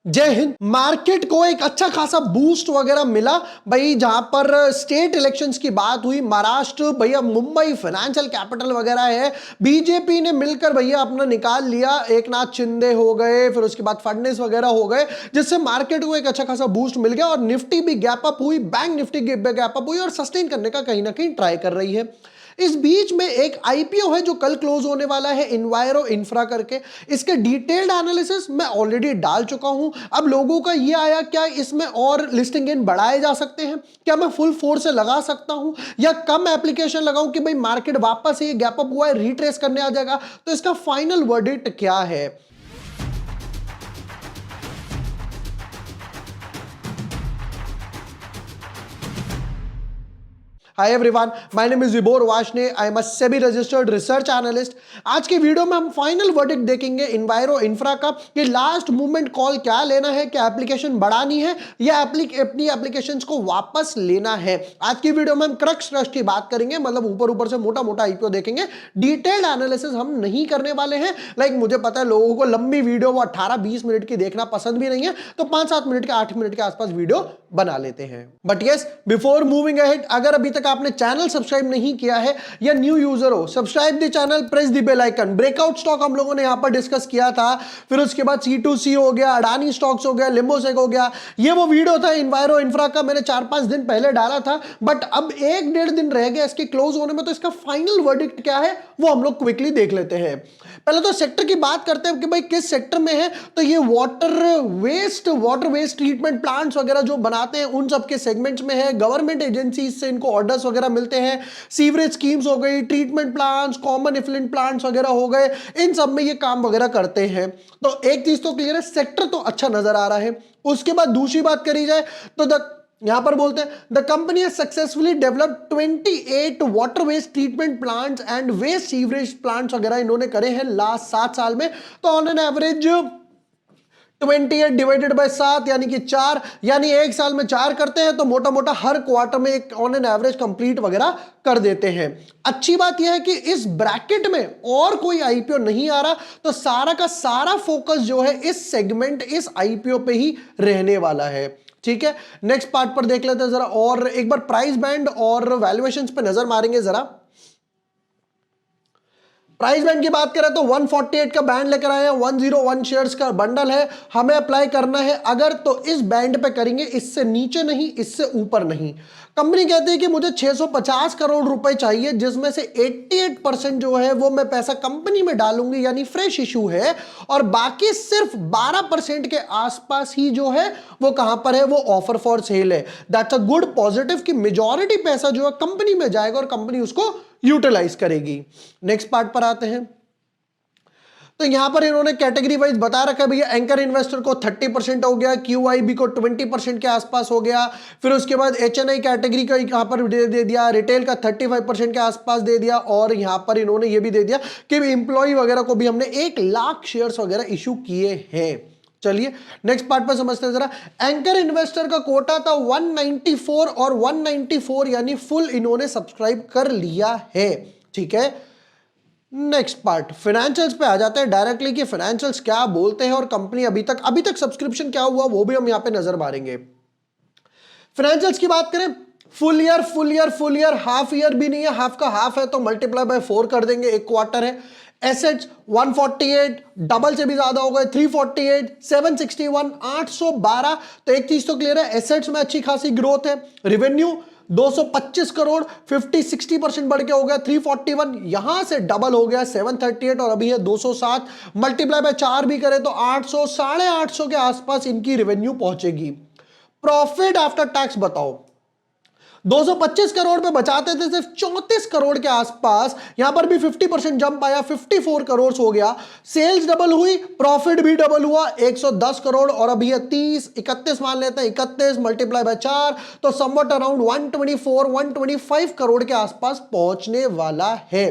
जय हिंद। मार्केट को एक अच्छा खासा बूस्ट वगैरह मिला भाई, जहां पर स्टेट इलेक्शंस की बात हुई। महाराष्ट्र भैया, मुंबई फाइनेंशियल कैपिटल वगैरह है। बीजेपी ने मिलकर भैया अपना निकाल लिया। एक नाथ शिंदे हो गए, फिर उसके बाद फडणवीस वगैरह हो गए, जिससे मार्केट को एक अच्छा खासा बूस्ट मिल गया और निफ्टी भी गैप अप हुई, बैंक निफ्टी गैप अप हुई और सस्टेन करने का कहीं ना कहीं ट्राई कर रही है। इस बीच में एक आईपीओ है जो कल क्लोज होने वाला है, इन्वायरो इंफ्रा करके। इसके डिटेल्ड एनालिसिस मैं ऑलरेडी डाल चुका हूं। अब लोगों का ये आया, क्या इसमें और लिस्टिंग गेन बढ़ाए जा सकते हैं? क्या मैं फुल फोर्स से लगा सकता हूं या कम एप्लीकेशन लगाऊं कि भाई मार्केट वापस ये गैप अप हुआ है, रिट्रेस करने आ जाएगा? तो इसका फाइनल वर्डिक्ट क्या है? Hi everyone, my name is Vibhor Varshney. I am a SEBI registered research analyst. आज के वीडियो में हम फाइनल वर्डिक्ट देखेंगे इन्वायरो इंफ्रा का, कि लास्ट मूवमेंट कॉल क्या लेना है, क्या एप्लीकेशन बढ़ानी है या अपनी एप्लीकेशंस को वापस लेना है। आज की वीडियो में हम क्रक्स ट्रस्ट की बात करेंगे, मतलब ऊपर ऊपर से मोटा मोटा आईपीओ देखेंगे। डिटेल्ड एनालिसिस हम नहीं करने वाले हैं। मुझे पता है लोगों को लंबी वीडियो वो 18-20 मिनट की देखना पसंद भी नहीं है, तो 5-7 मिनट के 8 मिनट के आसपास वीडियो बना लेते हैं। But yes, before moving ahead, अगर अभी तक आपने चैनल सब्सक्राइब नहीं किया है या न्यू यूजर हो, subscribe the channel, press the bell icon. Breakout stock हम लोगों ने यहां पर डिस्कस किया था, फिर उसके बाद C2C हो गया, अडानी स्टॉक्स हो गया, लिम्बोसेक हो गया। ये वो वीडियो था इन्वायरो इंफ्रा का, मैंने 4-5 दिन पहले डाला था। बट अब 1-1.5 दिन रह गया इसके क्लोज होने में, तो इसका फाइनल वर्डिक्ट क्या है वो हम लोग क्विकली देख लेते हैं। पहले तो सेक्टर की बात करते हैं कि भाई किस सेक्टर में है। तो ये वाटर वेस्ट ट्रीटमेंट प्लांट्स वगैरह जो बनाते हैं उन सब के सेगमेंट्स में है। गवर्नमेंट एजेंसी से इनको ऑर्डर्स वगैरह मिलते हैं। सीवरेज स्कीम्स हो गई, treatment plants, common effluent plants वगैरह हो गए, इन सब में ये काम वगैरह करते हैं। तो एक चीज तो क्लियर है, सेक्टर तो अच्छा नजर आ रहा है। उसके बाद दूसरी बात करी जाए तो यहां पर बोलते हैं the company has successfully developed 28 water waste treatment plants and waste sewerage plants वगैरह इन्होंने करे हैं लास्ट 7 साल में। तो on an average 28 divided by 7 यानी कि 4, यानी एक साल में 4 करते हैं, तो मोटा मोटा हर क्वार्टर में एक ऑन एन एवरेज कंप्लीट वगैरह कर देते हैं। अच्छी बात यह है कि इस ब्रैकेट में और कोई आईपीओ नहीं आ रहा, तो सारा का सारा फोकस जो है इस सेगमेंट, इस आईपीओ पे ही रहने वाला है। ठीक है, नेक्स्ट पार्ट पर देख लेते हैं जरा, और एक बार प्राइस बैंड और वैल्यूएशंस पे नजर मारेंगे जरा। प्राइस बैंड की बात करें तो 148 का बैंड लेकर आए हैं, 101 शेयर्स का बंडल है, हमें अप्लाई करना है अगर तो इस बैंड पे करेंगे, इससे नीचे नहीं, इससे ऊपर नहीं। कंपनी कहती है कि मुझे 650 करोड़ रुपए चाहिए, जिसमें से 88% जो है वो मैं पैसा कंपनी में डालूंगी, यानी फ्रेश इशू है, और बाकी सिर्फ 12% के आसपास ही जो है वो कहां पर है, वो ऑफर फॉर सेल है। दैट्स अ गुड पॉजिटिव कि मेजॉरिटी पैसा जो है कंपनी में जाएगा और कंपनी उसको यूटिलाइज करेगी। नेक्स्ट पार्ट पर आते हैं, तो यहां पर इन्होंने कैटेगरी वाइज बता रखा है भैया। एंकर इन्वेस्टर को 30% हो गया, QIB को 20% के आसपास हो गया, फिर उसके बाद HNI कैटेगरी का यहां पर दे दिया, रिटेल का 35% के आसपास दे दिया, और यहां पर इन्होंने ये भी दे दिया कि एम्प्लॉय वगैरह को भी हमने 1 लाख शेयर्स वगैरह इशू किए हैं। चलिए नेक्स्ट पार्ट पर समझते हैं जरा। एंकर इन्वेस्टर का कोटा था 194, और 194 यानी फुल इन्होंने सब्सक्राइब कर लिया है। ठीक है, नेक्स्ट पार्ट फाइनेंशियल्स पे आ जाते हैं डायरेक्टली, कि फाइनेंशियल्स क्या बोलते हैं और कंपनी अभी तक सब्सक्रिप्शन क्या हुआ वो भी हम यहां पे नजर मारेंगे। फाइनेंशियल्स की बात करें, फुल ईयर, हाफ ईयर भी नहीं है, हाफ का हाफ है तो मल्टीप्लाई बाय 4 कर देंगे, एक क्वार्टर है। एसेट्स 148, डबल से भी ज्यादा हो गए, 348, 761, 812। तो एक चीज तो क्लियर है, एसेट्स में अच्छी खासी ग्रोथ है। रेवेन्यू 225 करोड़, 50-60% बढ़ के हो गया 341, यहां से डबल हो गया 738, और अभी है 207। मल्टीप्लाई बाय 4 भी करें तो 800, 850 के आसपास इनकी रेवेन्यू पहुंचेगी। प्रॉफिट आफ्टर टैक्स बताओ, 225 करोड़ पे बचाते थे सिर्फ 34 करोड़ के आसपास, यहां पर भी 50% जंप आया, 54 करोड़ हो गया। सेल्स डबल हुई, प्रॉफिट भी डबल हुआ, 110 करोड़, और अभी है 31 मान लेते हैं, 31 मल्टीप्लाई बाय 4 तो समवट अराउंड 124-125 करोड़ के आसपास पहुंचने वाला है।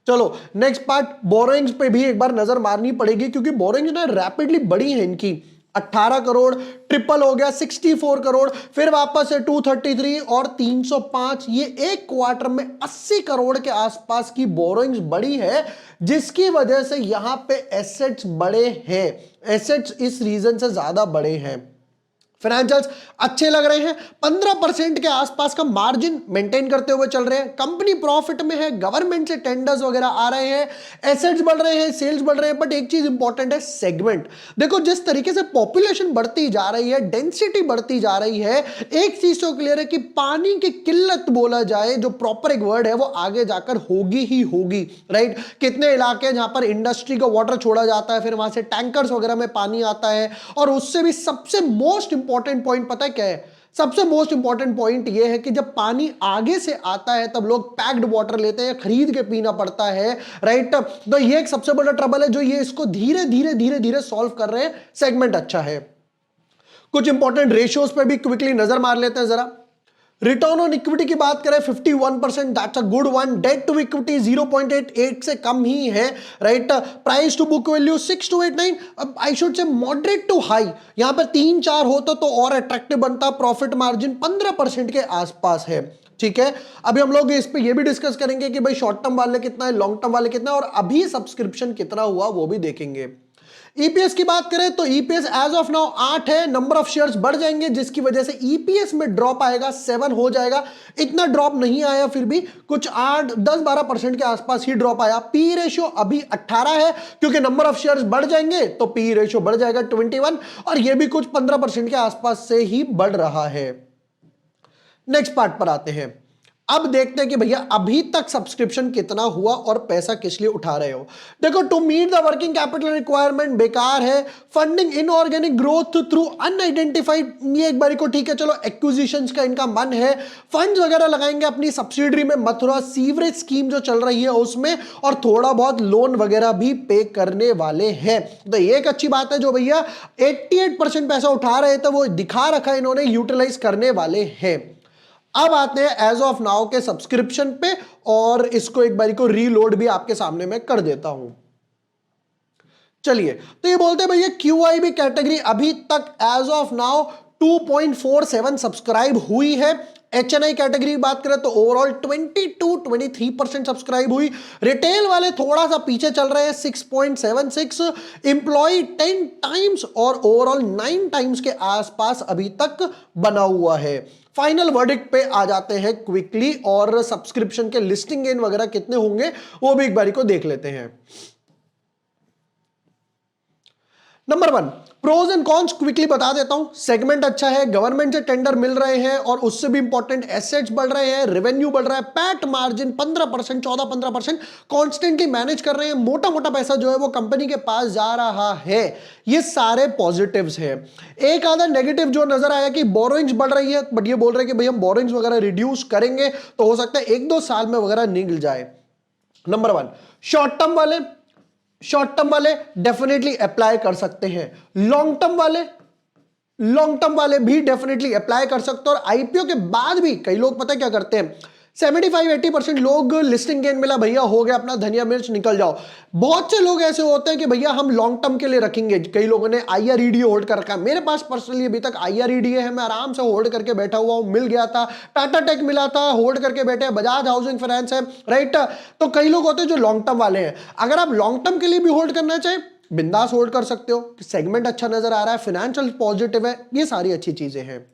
चलो नेक्स्ट पार्ट, बोरोइंग्स पे भी एक बार नजर मारनी पड़ेगी, क्योंकि बोरोइंग्स ना रैपिडली बढ़ी है इनकी। 18 करोड़, ट्रिपल हो गया 64 करोड़, फिर वापस से 233 और 305। ये एक क्वार्टर में 80 करोड़ के आसपास की बोरोइंग्स बढ़ी है, जिसकी वजह से यहां पे एसेट्स बड़े हैं। एसेट्स इस रीजन से ज्यादा बड़े हैं। फाइनेंशियल्स अच्छे लग रहे हैं, 15% के आसपास का मार्जिन मेंटेन करते हुए चल रहे हैं, कंपनी प्रॉफिट में है, गवर्नमेंट से टेंडर्स वगैरह आ रहे हैं, एसेट्स बढ़ रहे हैं, सेल्स बढ़ रहे हैं। बट एक चीज इंपॉर्टेंट है, सेगमेंट। देखो जिस तरीके से पॉपुलेशन बढ़ती जा रही है, डेंसिटी बढ़ती जा रही है, एक चीज तो क्लियर है कि पानी की किल्लत बोला जाए, जो प्रॉपर एक वर्ड है, वो आगे जाकर होगी ही होगी, राइट। कितने इलाके जहां पर इंडस्ट्री का वाटर छोड़ा जाता है, फिर वहां से टैंकर्स वगैरह में पानी आता है, और उससे भी सबसे मोस्ट इंपॉर्टेंट पॉइंट पता है क्या है? सबसे मोस्ट इंपॉर्टेंट पॉइंट यह है कि जब पानी आगे से आता है तब लोग पैक्ड वाटर लेते हैं, खरीद के पीना पड़ता है, राइट। तो ये एक सबसे बड़ा ट्रबल है, जो ये इसको धीरे धीरे धीरे धीरे सॉल्व कर रहे हैं। सेगमेंट अच्छा है। कुछ इंपॉर्टेंट रेशियोज पे भी क्विकली नजर मार लेते हैं जरा। रिटर्न ऑन इक्विटी की बात करें 51%, that's a good one. Debt to equity 0.88 से कम ही है, right. Price to book value 6289, अब I should say moderate to high. यहां पर 3-4 होता तो और अट्रैक्टिव बनता। प्रॉफिट मार्जिन 15% के आसपास है, ठीक है। अभी हम लोग इस पे ये भी डिस्कस करेंगे कि भाई शॉर्ट टर्म वाले कितना है, लॉन्ग टर्म वाले कितना है, और अभी सब्सक्रिप्शन कितना हुआ वो भी देखेंगे। ईपीएस की बात करें तो ईपीएस एज ऑफ नाउ 8 है, नंबर ऑफ शेयर्स बढ़ जाएंगे, जिसकी वजह से ईपीएस में ड्रॉप आएगा, 7 हो जाएगा। इतना ड्रॉप नहीं आया, फिर भी कुछ 8-10-12% के आसपास ही ड्रॉप आया। पी रेशियो अभी 18 है, क्योंकि नंबर ऑफ शेयर्स बढ़ जाएंगे तो पी रेशियो बढ़ जाएगा 21, और यह भी कुछ 15% के आसपास से ही बढ़ रहा है। नेक्स्ट पार्ट पर आते हैं। अब देखते हैं कि भैया अभी तक सब्सक्रिप्शन कितना हुआ और पैसा किस लिए उठा रहे हो। देखो, to meet the working capital requirement बेकार है। Funding inorganic growth through unidentified, ये एक बारी को ठीक है, चलो एक्विजिशंस का इनका मन है। फंड्स वगैरह लगाएंगे अपनी सब्सिडरी में, मथुरा सीवरेज स्कीम जो चल रही है उसमें, और थोड़ा बहुत लोन वगैरह भी पे करने वाले हैं। तो ये एक अच्छी बात है, जो भैया 88% पैसा उठा रहे थे वो दिखा रखा है इन्होंने, यूटिलाइज करने वाले हैं। अब आते हैं एज ऑफ नाउ के सब्सक्रिप्शन पे, और इसको एक बारी को रीलोड भी आपके सामने मैं कर देता हूं। चलिए, तो ये बोलते हैं भैया क्यूआईबी कैटेगरी अभी तक एज ऑफ नाउ 2.47 सब्सक्राइब हुई है। एचएनआई कैटेगरी की बात करें तो ओवरऑल 22-23% सब्सक्राइब हुई। रिटेल वाले थोड़ा सा पीछे चल रहे हैं, 6.76। एम्प्लॉय 10 टाइम्स और ओवरऑल 9 टाइम्स के आसपास अभी तक बना हुआ है। फाइनल वर्डिक्ट पे आ जाते हैं क्विकली, और सब्सक्रिप्शन के लिस्टिंग गेन वगैरह कितने होंगे वो भी एक बारी को देख लेते हैं। Number 1, pros and cons quickly बता देता हूं। सेगमेंट अच्छा है, गवर्नमेंट से टेंडर मिल रहे हैं, और उससे भी इंपॉर्टेंट एसेट्स बढ़ रहे हैं, रेवेन्यू बढ़ रहा है, पैट मार्जिन 15%, 14-15% कॉन्स्टेंटली मैनेज कर रहे हैं, मोटा मोटा पैसा जो है वो कंपनी के पास जा रहा है। ये सारे पॉजिटिव्स है। एक आधा नेगेटिव जो नजर आया कि बोरोइंग्स बढ़ रही है, बट ये बोल रहे हैं कि भाई हम बोरोइंग्स वगैरह रिड्यूस करेंगे, तो हो सकता है 1-2 साल में वगैरह निकल जाए। नंबर 1, शॉर्ट टर्म वाले डेफिनेटली अप्लाई कर सकते हैं। लॉन्ग टर्म वाले भी डेफिनेटली अप्लाई कर सकते हैं। और आईपीओ के बाद भी कई लोग पता है क्या करते हैं, 75-80% लोग लिस्टिंग गेन मिला, भैया हो गया अपना धनिया मिर्च निकल जाओ। बहुत से लोग ऐसे होते हैं कि भैया हम लॉन्ग टर्म के लिए रखेंगे। कई लोगों ने आईआरईडी होल्ड कर रखा है, मेरे पास पर्सनली अभी तक आईआरईडी है, मैं आराम से होल्ड करके बैठा हुआ हूं। मिल गया था, टाटा टेक मिला था, होल्ड करके बैठे, बजाज हाउसिंग फाइनेंस है, राइट। तो कई लोग होते हैं जो लॉन्ग टर्म वाले हैं। अगर आप लॉन्ग टर्म के लिए भी होल्ड करना चाहें, बिंदास होल्ड कर सकते हो। सेगमेंट अच्छा नजर आ रहा है, फाइनेंशियल पॉजिटिव है, ये सारी अच्छी चीजें हैं।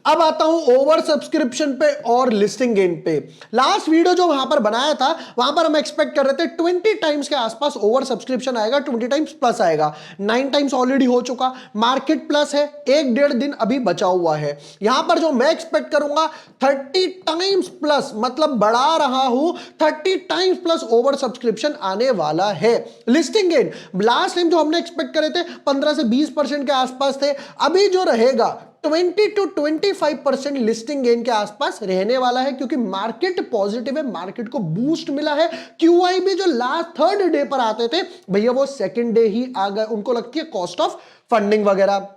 अब आता हूं ओवर सब्सक्रिप्शन पे और लिस्टिंग गेन पे। लास्ट वीडियो जो वहां पर बनाया था, वहां पर हम एक्सपेक्ट कर रहे थे 20 टाइम्स के आसपास ओवर सब्सक्रिप्शन आएगा, 20 टाइम्स प्लस आएगा। 9 टाइम्स ऑलरेडी हो चुका, मार्केट प्लस है, 1-1.5 दिन अभी बचा हुआ है। यहां पर जो मैं एक्सपेक्ट करूंगा 30 टाइम्स प्लस, मतलब बढ़ा रहा हूं, 30 टाइम्स प्लस ओवर सब्सक्रिप्शन आने वाला है। लिस्टिंग गेन लास्ट टाइम जो हमने एक्सपेक्ट करे थे 15 से 20% के आसपास थे, अभी जो रहेगा 20-25% लिस्टिंग गेन के आसपास रहने वाला है, क्योंकि मार्केट पॉजिटिव है, मार्केट को बूस्ट मिला है। क्यूआई भी जो लास्ट 3rd डे पर आते थे भैया, वो 2nd डे ही आ गए, उनको लगती है कॉस्ट ऑफ फंडिंग वगैरह।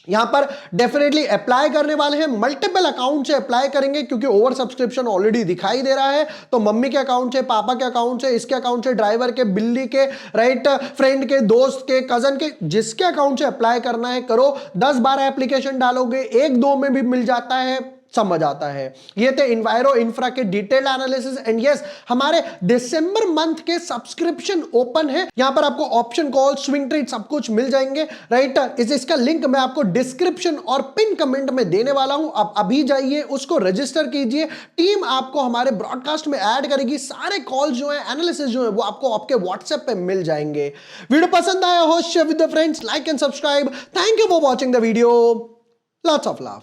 यहां पर डेफिनेटली अप्लाई करने वाले हैं, मल्टीपल अकाउंट से अप्लाई करेंगे क्योंकि ओवर सब्सक्रिप्शन ऑलरेडी दिखाई दे रहा है। तो मम्मी के अकाउंट से, पापा के अकाउंट से, इसके अकाउंट से, ड्राइवर के, बिल्ली के, राइट, फ्रेंड के, दोस्त के, कजन के, जिसके अकाउंट से अप्लाई करना है करो। 10-12 एप्लीकेशन डालोगे, एक दो में भी मिल जाता है, समझ आता है। ये थे इन्वायरो इंफ्रा के डिटेल एनालिसिस। एंड यस, हमारे दिसंबर मंथ के सब्सक्रिप्शन ओपन है। यहां पर आपको ऑप्शन कॉल, स्विंग ट्रेड सब कुछ मिल जाएंगे, राइट। इसका लिंक मैं आपको डिस्क्रिप्शन और पिन कमेंट में देने वाला हूं। आप अभी जाइए, उसको रजिस्टर कीजिए, टीम आपको हमारे ब्रॉडकास्ट में ऐड करेगी। सारे कॉल जो है, एनालिसिस जो है, वो आपको आपके व्हाट्सएप पे मिल जाएंगे। वीडियो पसंद आया हो, share with the friends, like and subscribe. Thank you for watching the video. Lots of love.